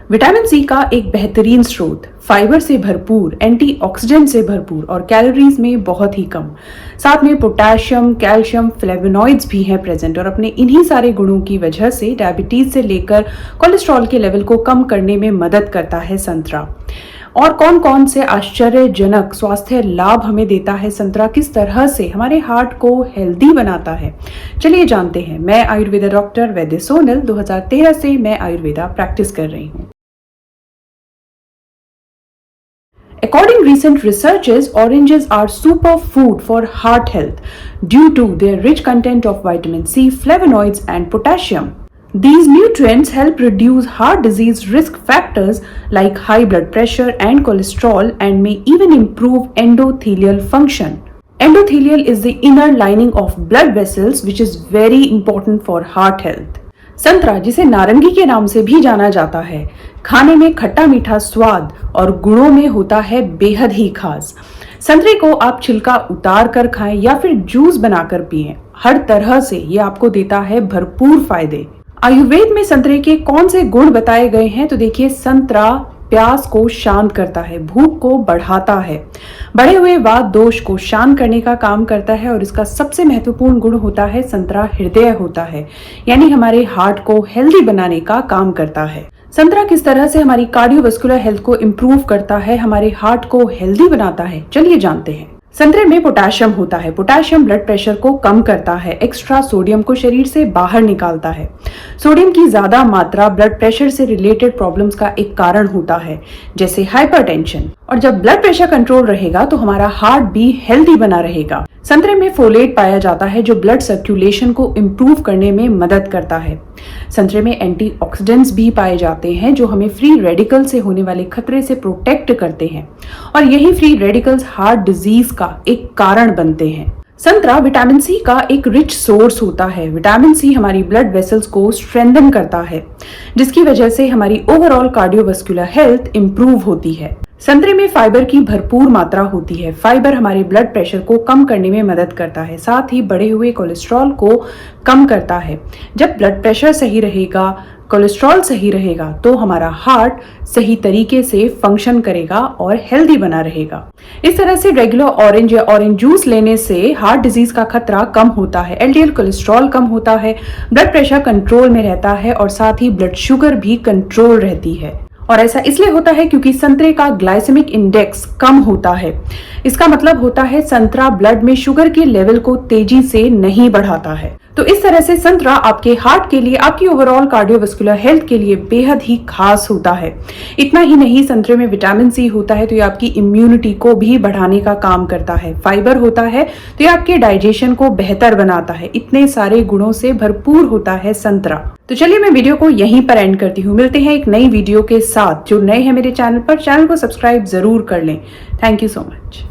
Vitamin C का एक बेहतरीन स्रोत, फाइबर से भरपूर, एंटीऑक्सीडेंट से भरपूर और कैलोरीज में बहुत ही कम। साथ में पोटेशियम, कैल्शियम, फ्लेवोनॉइड्स भी हैं प्रेजेंट और अपने इन्हीं सारे गुणों की वजह से डायबिटीज से लेकर कोलेस्ट्रॉल के लेवल को कम करने में मदद करता है संतरा। और कौन कौन से आश्चर्यजनक स्वास्थ्य लाभ हमें देता है संतरा, किस तरह से हमारे हार्ट को हेल्दी बनाता है, चलिए जानते हैं। मैं आयुर्वेदा डॉक्टर वैद्य सोनल 2013 से मैं आयुर्वेदा प्रैक्टिस कर रही हूँ। According recent researches, oranges are superfood for heart health due to their rich content of vitamin C, flavonoids and potassium. These nutrients help reduce heart disease risk factors like high blood pressure and cholesterol and may even improve endothelial function. Endothelial is the inner lining of blood vessels which is very important for heart health. संतरा, जिसे नारंगी के नाम से भी जाना जाता है, खाने में खट्टा मीठा स्वाद और गुणों में होता है बेहद ही खास। संतरे को आप छिलका उतार कर खाएं या फिर जूस बनाकर पिएं, हर तरह से ये आपको देता है भरपूर फायदे। आयुर्वेद में संतरे के कौन से गुण बताए गए हैं, तो देखिए, संतरा प्यास को शांत करता है, भूख को बढ़ाता है, बढ़े हुए वात दोष को शांत करने का काम करता है और इसका सबसे महत्वपूर्ण गुण होता है संतरा हृदय होता है, यानी हमारे हार्ट को हेल्दी बनाने का काम करता है। संतरा किस तरह से हमारी कार्डियोवास्कुलर हेल्थ को इम्प्रूव करता है, हमारे हार्ट को हेल्दी बनाता है, चलिए जानते हैं। संतरे में पोटेशियम होता है। पोटेशियम ब्लड प्रेशर को कम करता है, एक्स्ट्रा सोडियम को शरीर से बाहर निकालता है। सोडियम की ज्यादा मात्रा ब्लड प्रेशर से रिलेटेड प्रॉब्लम्स का एक कारण होता है, जैसे हाइपरटेंशन। और जब ब्लड प्रेशर कंट्रोल रहेगा तो हमारा हार्ट भी हेल्दी बना रहेगा। संतरे में फोलेट पाया जाता है जो ब्लड सर्कुलेशन को इम्प्रूव करने में मदद करता है। संतरे में एंटीऑक्सीडेंट्स भी पाए जाते हैं जो हमें फ्री रेडिकल से होने वाले खतरे से प्रोटेक्ट करते हैं और यही फ्री रेडिकल्स हार्ट डिजीज का एक कारण बनते हैं। संतरा विटामिन सी का एक रिच सोर्स होता है। विटामिन सी हमारी ब्लड वेसल्स को स्ट्रेंथन करता है, जिसकी वजह से हमारी ओवरऑल कार्डियोवास्कुलर हेल्थ इंप्रूव होती है। संतरे में फाइबर की भरपूर मात्रा होती है। फाइबर हमारे ब्लड प्रेशर को कम करने में मदद करता है, साथ ही बढ़े हुए कोलेस्ट्रॉल को कम करता है। जब ब्लड प्रेशर सही रहेगा, कोलेस्ट्रॉल सही रहेगा, तो हमारा हार्ट सही तरीके से फंक्शन करेगा और हेल्दी बना रहेगा। इस तरह से रेगुलर ऑरेंज या ऑरेंज जूस लेने से हार्ट डिजीज का खतरा कम होता है, एलडीएल कोलेस्ट्रॉल कम होता है, ब्लड प्रेशर कंट्रोल में रहता है और साथ ही ब्लड शुगर भी कंट्रोल रहती है। और ऐसा इसलिए होता है क्योंकि संतरे का ग्लाइसेमिक इंडेक्स कम होता है। इसका मतलब होता है संतरा ब्लड में शुगर के लेवल को तेजी से नहीं बढ़ाता है। तो इस तरह से संतरा आपके हार्ट के लिए, आपकी ओवरऑल कार्डियोवास्कुलर हेल्थ के लिए बेहद ही खास होता है। इतना ही नहीं, संतरे में विटामिन सी होता है तो ये आपकी इम्यूनिटी को भी बढ़ाने का काम करता है। फाइबर होता है तो ये आपके डाइजेशन को बेहतर बनाता है। इतने सारे गुणों से भरपूर होता है संतरा। तो चलिए मैं वीडियो को यहीं पर एंड करती हूँ। मिलते हैं एक नई वीडियो के साथ। जो नए हैं मेरे चैनल पर, चैनल को सब्सक्राइब जरूर कर लें। Thank you so much.